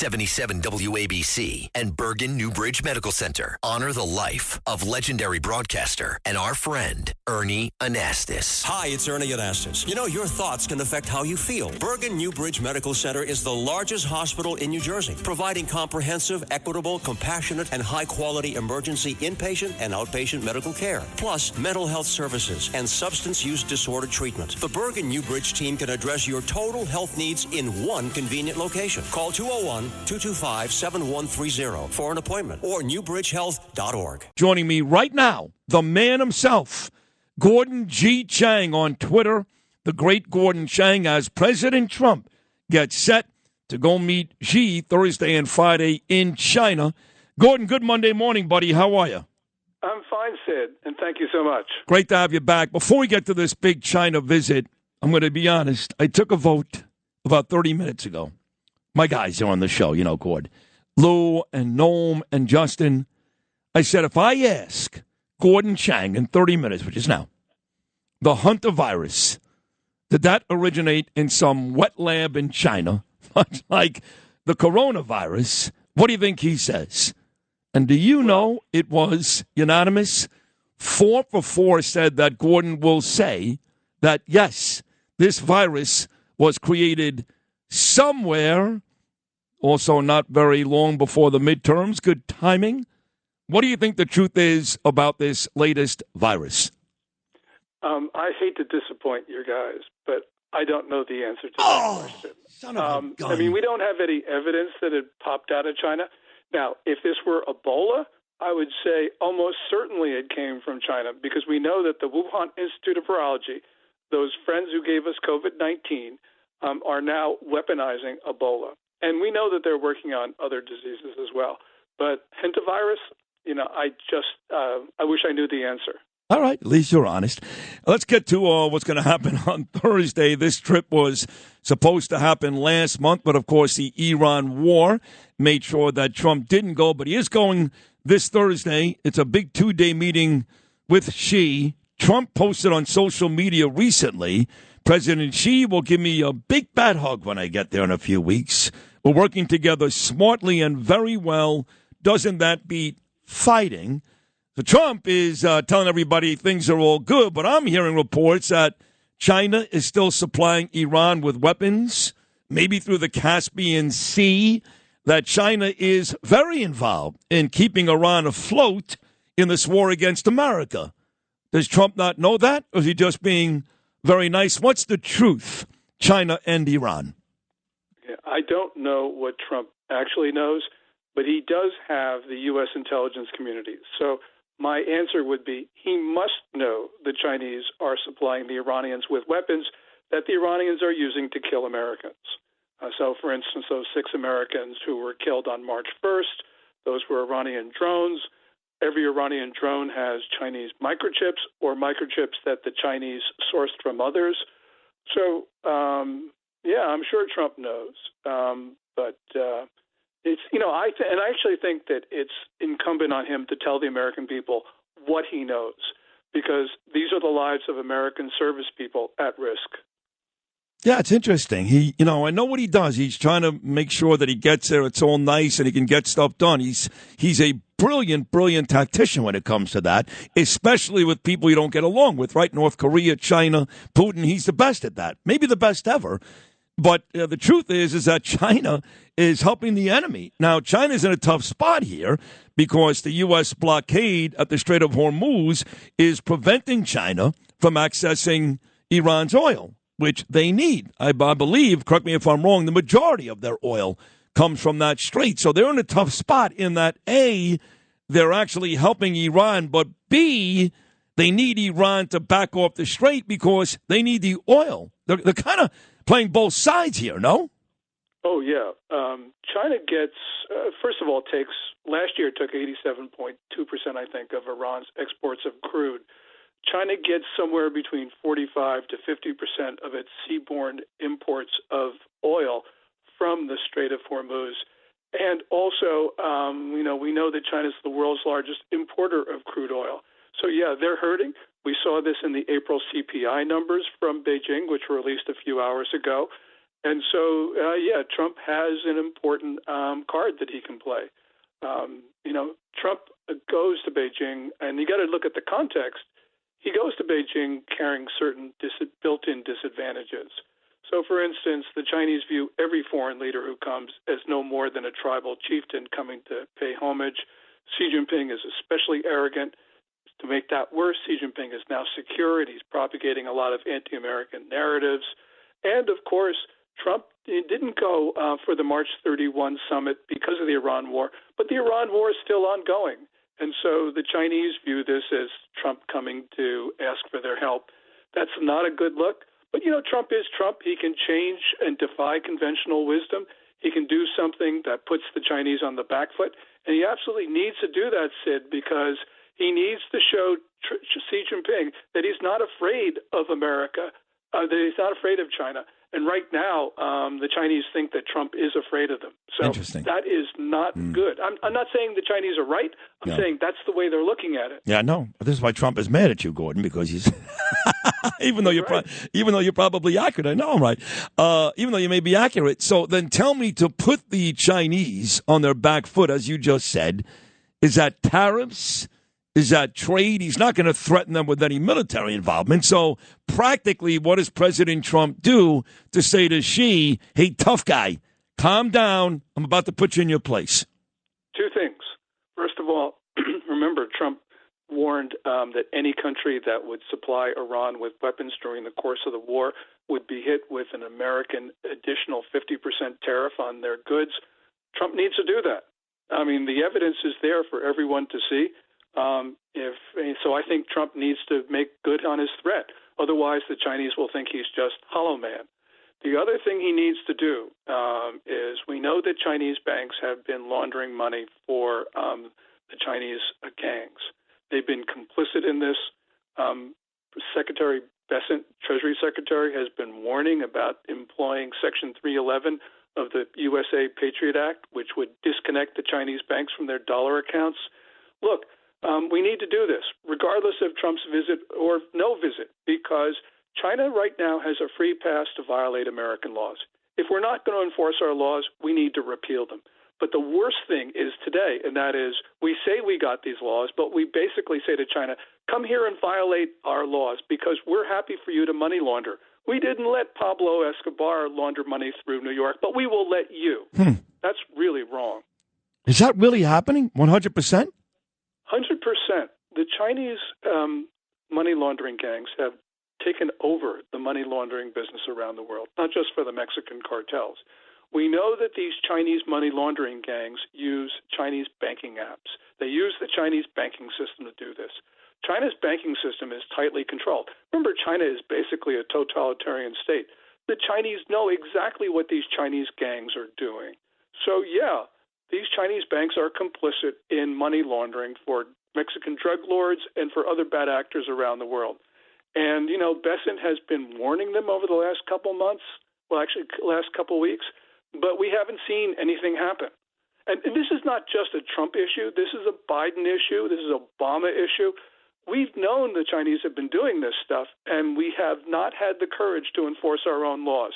77 WABC and Bergen Newbridge Medical Center honor the life of legendary broadcaster and our friend, Ernie Anastas. Hi, it's Ernie Anastas. You know, your thoughts can affect how you feel. Bergen Newbridge Medical Center is the largest hospital in New Jersey, providing comprehensive, equitable, compassionate, and high-quality emergency inpatient and outpatient medical care, plus mental health services and substance use disorder treatment. The Bergen Newbridge team can address your total health needs in one convenient location. Call 201-225-7130 for an appointment or newbridgehealth.org. Joining me right now, the man himself, Gordon G. Chang on Twitter. The great Gordon Chang, as President Trump gets set to go meet Xi Thursday and Friday in China. Gordon, good Monday morning, buddy. How are you? I'm fine, Sid, and thank you so much. Great to have you back. Before we get to this big China visit, I'm going to be honest. I took a vote about 30 minutes ago. My guys are on the show, you know, Gord. Lou and Noam and Justin. I said, if I ask Gordon Chang in 30 minutes, which is now, the Hunter virus, did that originate in some wet lab in China, much like the coronavirus? What do you think he says? And do you know it was unanimous? 4 for 4 said that Gordon will say that, yes, this virus was created somewhere, also not very long before the midterms. Good timing. What do you think the truth is about this latest virus? I hate to disappoint you guys, but I don't know the answer to that question. Son of a gun. I mean, we don't have any evidence that it popped out of China. Now, if this were Ebola, I would say almost certainly it came from China, because we know that the Wuhan Institute of Virology, those friends who gave us COVID-19, are now weaponizing Ebola. And we know that they're working on other diseases as well. But hantavirus, you know, I wish I knew the answer. All right, at least you're honest. Let's get to what's going to happen on Thursday. This trip was supposed to happen last month, but of course the Iran war made sure that Trump didn't go. But he is going this Thursday. It's a big 2-day meeting with Xi. Trump posted on social media recently, President Xi will give me a big fat hug when I get there in a few weeks. We're working together smartly and very well. Doesn't that beat fighting? So Trump is telling everybody things are all good, but I'm hearing reports that China is still supplying Iran with weapons, maybe through the Caspian Sea, that China is very involved in keeping Iran afloat in this war against America. Does Trump not know that, or is he just being very nice? What's the truth, China and Iran? Yeah, I don't know what Trump actually knows, but he does have the U.S. intelligence community. So my answer would be he must know the Chinese are supplying the Iranians with weapons that the Iranians are using to kill Americans. So, for instance, those 6 Americans who were killed on March 1st, those were Iranian drones. Every Iranian drone has Chinese microchips or microchips that the Chinese sourced from others. So, yeah, I'm sure Trump knows. But it's, you know, I actually think that it's incumbent on him to tell the American people what he knows, because these are the lives of American service people at risk. Yeah, it's interesting. I know what he does. He's trying to make sure that he gets there. It's all nice and he can get stuff done. He's a brilliant tactician when it comes to that, especially with people you don't get along with, right? North Korea, China, Putin. He's the best at that. Maybe the best ever. But the truth is that China is helping the enemy. Now, China's in a tough spot here because the U.S. blockade at the Strait of Hormuz is preventing China from accessing Iran's oil, which they need. I believe, correct me if I'm wrong, the majority of their oil comes from that strait. So they're in a tough spot in that, A, they're actually helping Iran, but B, they need Iran to back off the strait because they need the oil. They're kind of playing both sides here, no? Oh, yeah. China gets, first of all, last year it took 87.2%, I think, of Iran's exports of crude. China gets somewhere between 45 to 50% of its seaborne imports of oil from the Strait of Hormuz. And also, we know that China is the world's largest importer of crude oil. So, yeah, they're hurting. We saw this in the April CPI numbers from Beijing, which were released a few hours ago. And so, Trump has an important card that he can play. Trump goes to Beijing, and you got to look at the context. He goes to Beijing carrying certain built-in disadvantages. So, for instance, the Chinese view every foreign leader who comes as no more than a tribal chieftain coming to pay homage. Xi Jinping is especially arrogant. To make that worse, Xi Jinping is now secure, and he's propagating a lot of anti-American narratives. And, of course, Trump didn't go for the March 31 summit because of the Iran war, but the Iran war is still ongoing. And so the Chinese view this as Trump coming to ask for their help. That's not a good look. But, Trump is Trump. He can change and defy conventional wisdom. He can do something that puts the Chinese on the back foot. And he absolutely needs to do that, Sid, because he needs to show Xi Jinping that he's not afraid of America, that he's not afraid of China. And right now, the Chinese think that Trump is afraid of them. So that is not good. I'm not saying the Chinese are right. I'm saying that's the way they're looking at it. Yeah, I know. This is why Trump is mad at you, Gordon, because he's even though you're probably accurate. I know I'm right. Even though you may be accurate. So then tell me, to put the Chinese on their back foot, as you just said, is that tariffs? Is that trade? He's not going to threaten them with any military involvement. So practically, what does President Trump do to say to Xi, hey, tough guy, calm down. I'm about to put you in your place? Two things. First of all, remember, Trump warned that any country that would supply Iran with weapons during the course of the war would be hit with an American additional 50% tariff on their goods. Trump needs to do that. I mean, the evidence is there for everyone to see. So I think Trump needs to make good on his threat. Otherwise, the Chinese will think he's just hollow man. The other thing he needs to do is, we know that Chinese banks have been laundering money for the Chinese gangs. They've been complicit in this. Secretary Bessent, Treasury Secretary, has been warning about employing Section 311 of the USA Patriot Act, which would disconnect the Chinese banks from their dollar accounts. Look, we need to do this, regardless of Trump's visit or no visit, because China right now has a free pass to violate American laws. If we're not going to enforce our laws, we need to repeal them. But the worst thing is today, and that is, we say we got these laws, but we basically say to China, come here and violate our laws because we're happy for you to money launder. We didn't let Pablo Escobar launder money through New York, but we will let you. That's really wrong. Is that really happening? 100%? 100%. The Chinese money laundering gangs have taken over the money laundering business around the world, not just for the Mexican cartels. We know that these Chinese money laundering gangs use Chinese banking apps. They use the Chinese banking system to do this. China's banking system is tightly controlled. Remember, China is basically a totalitarian state. The Chinese know exactly what these Chinese gangs are doing. So, yeah, these Chinese banks are complicit in money laundering for Mexican drug lords and for other bad actors around the world. And, Bessent has been warning them over the last couple months, last couple weeks, but we haven't seen anything happen. And this is not just a Trump issue. This is a Biden issue. This is an Obama issue. We've known the Chinese have been doing this stuff, and we have not had the courage to enforce our own laws.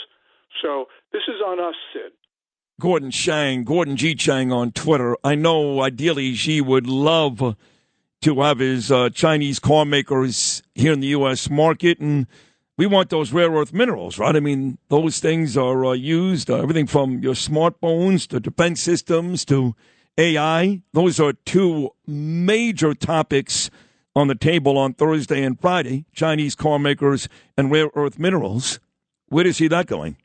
So this is on us, Sid. Gordon Chang, Gordon G. Chang on Twitter. I know ideally Xi would love to have his Chinese car makers here in the U.S. market, and we want those rare earth minerals, right? I mean, those things are used, everything from your smartphones to defense systems to AI. Those are two major topics on the table on Thursday and Friday, Chinese car makers and rare earth minerals. Where do you see that going?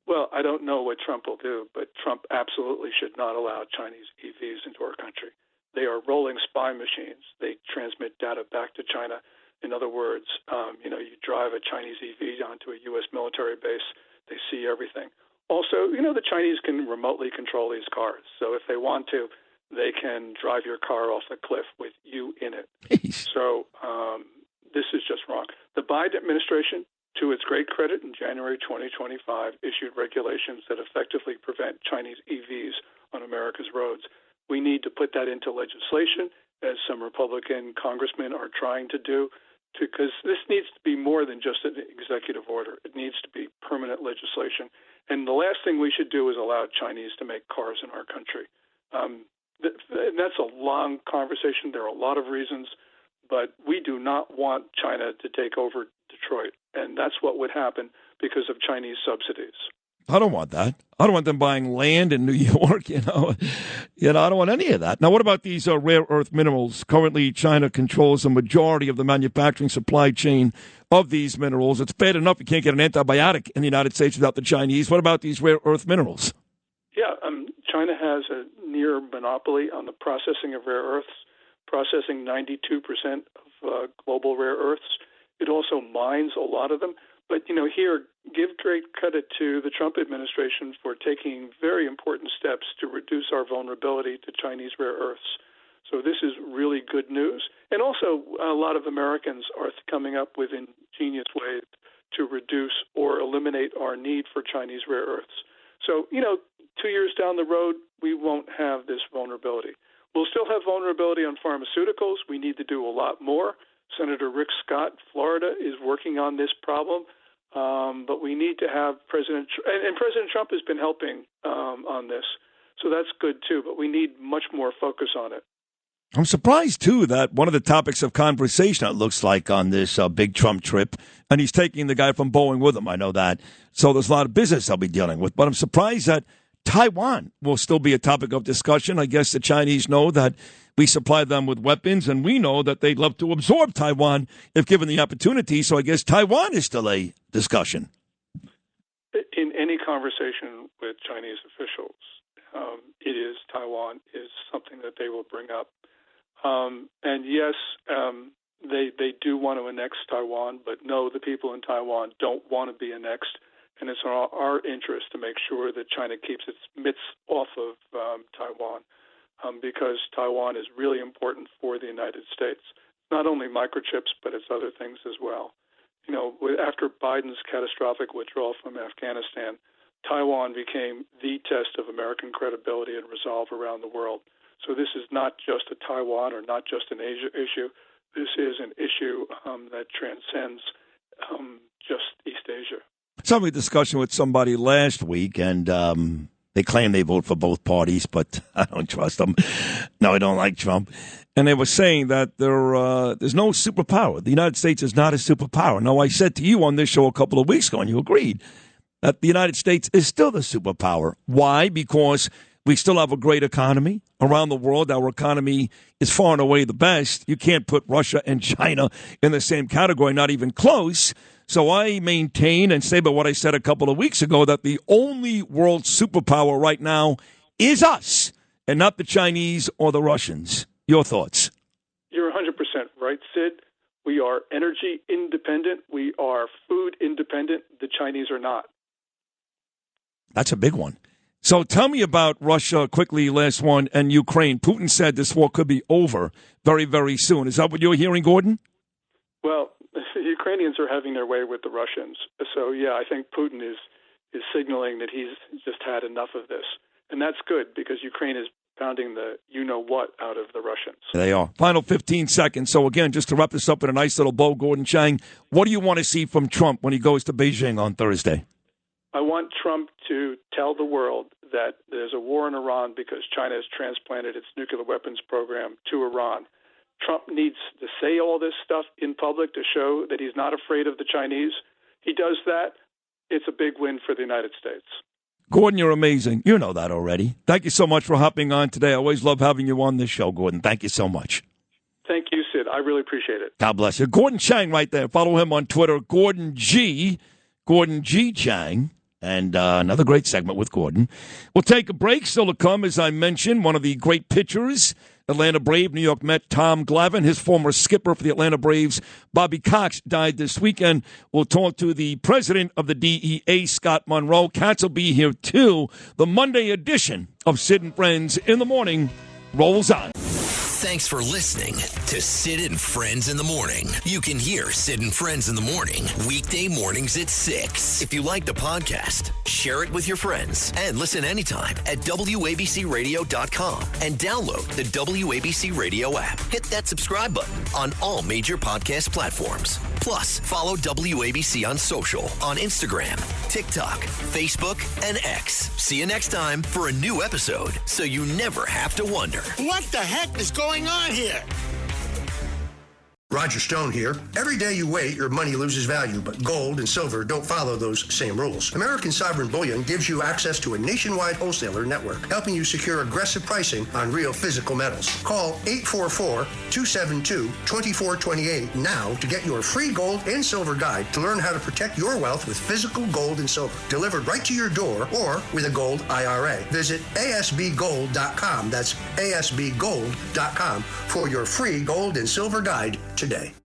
Well, I don't know what Trump will do, but Trump absolutely should not allow Chinese EVs into our country. They are rolling spy machines. They transmit data back to China. In other words, you drive a Chinese EV onto a U.S. military base, they see everything. Also, the Chinese can remotely control these cars. So if they want to, they can drive your car off a cliff with you in it. So this is just wrong. The Biden administration, to its great credit, in January 2025, issued regulations that effectively prevent Chinese EVs on America's roads. We need to put that into legislation, as some Republican congressmen are trying to do, because this needs to be more than just an executive order. It needs to be permanent legislation. And the last thing we should do is allow Chinese to make cars in our country. And that's a long conversation. There are a lot of reasons, but we do not want China to take over Detroit. And that's what would happen because of Chinese subsidies. I don't want that. I don't want them buying land in New York, I don't want any of that. Now, what about these rare earth minerals? Currently, China controls the majority of the manufacturing supply chain of these minerals. It's bad enough you can't get an antibiotic in the United States without the Chinese. What about these rare earth minerals? Yeah, China has a near monopoly on the processing of rare earths, processing 92% of global rare earths. It also mines a lot of them. But, here, give great credit to the Trump administration for taking very important steps to reduce our vulnerability to Chinese rare earths. So this is really good news. And also, a lot of Americans are coming up with ingenious ways to reduce or eliminate our need for Chinese rare earths. So, 2 years down the road, we won't have this vulnerability. We'll still have vulnerability on pharmaceuticals. We need to do a lot more. Senator Rick Scott, Florida, is working on this problem, but we need to have President Trump has been helping on this, so that's good too. But we need much more focus on it. I'm surprised too that one of the topics of conversation, it looks like, on this big Trump trip, and he's taking the guy from Boeing with him. I know that, so there's a lot of business they'll be dealing with. But I'm surprised that Taiwan will still be a topic of discussion. I guess the Chinese know that we supply them with weapons, and we know that they'd love to absorb Taiwan if given the opportunity. So I guess Taiwan is still a discussion. In any conversation with Chinese officials, Taiwan is something that they will bring up. And yes, they do want to annex Taiwan, but no, the people in Taiwan don't want to be annexed. And it's our interest to make sure that China keeps its mitts off of Taiwan. Because Taiwan is really important for the United States. Not only microchips, but it's other things as well. After Biden's catastrophic withdrawal from Afghanistan, Taiwan became the test of American credibility and resolve around the world. So this is not just a Taiwan or not just an Asia issue. This is an issue that transcends just East Asia. I was having a discussion with somebody last week, and they claim they vote for both parties, but I don't trust them. No, I don't like Trump. And they were saying that there's no superpower. The United States is not a superpower. Now, I said to you on this show a couple of weeks ago, and you agreed, that the United States is still the superpower. Why? Because we still have a great economy. Around the world, our economy is far and away the best. You can't put Russia and China in the same category, not even close. So I maintain and say by what I said a couple of weeks ago that the only world superpower right now is us and not the Chinese or the Russians. Your thoughts? You're 100% right, Sid. We are energy independent. We are food independent. The Chinese are not. That's a big one. So tell me about Russia quickly, last one, and Ukraine. Putin said this war could be over very, very soon. Is that what you're hearing, Gordon? Well, the Ukrainians are having their way with the Russians. So, yeah, I think Putin is signaling that he's just had enough of this. And that's good because Ukraine is pounding the you-know-what out of the Russians. They are. Final 15 seconds. So, again, just to wrap this up in a nice little bow, Gordon Chang, what do you want to see from Trump when he goes to Beijing on Thursday? I want Trump to tell the world that there's a war in Iran because China has transplanted its nuclear weapons program to Iran. Trump needs to say all this stuff in public to show that he's not afraid of the Chinese. He does that, it's a big win for the United States. Gordon, you're amazing. You know that already. Thank you so much for hopping on today. I always love having you on this show, Gordon. Thank you so much. Thank you, Sid. I really appreciate it. God bless you. Gordon Chang right there. Follow him on Twitter, Gordon G. Chang. And another great segment with Gordon. We'll take a break. Still to come, as I mentioned, one of the great pitchers, Atlanta Brave, New York Met, Tom Glavine. His former skipper for the Atlanta Braves, Bobby Cox, died this weekend. We'll talk to the president of the DEA, Scott Monroe. Katz will be here, too. The Monday edition of Sid and Friends in the Morning rolls on. Thanks for listening to Sid and Friends in the Morning. You can hear Sid and Friends in the Morning weekday mornings at 6. If you like the podcast, share it with your friends and listen anytime at WABCRadio.com and download the WABC Radio app. Hit that subscribe button on all major podcast platforms. Plus, follow WABC on social on Instagram, TikTok, Facebook, and X. See you next time for a new episode so you never have to wonder. What the heck is going on here? Roger Stone here. Every day you wait, your money loses value, but gold and silver don't follow those same rules. American Sovereign Bullion gives you access to a nationwide wholesaler network, helping you secure aggressive pricing on real physical metals. Call 844-272-2428 now to get your free gold and silver guide to learn how to protect your wealth with physical gold and silver, delivered right to your door or with a gold IRA. Visit ASBgold.com. That's ASBgold.com for your free gold and silver guide today.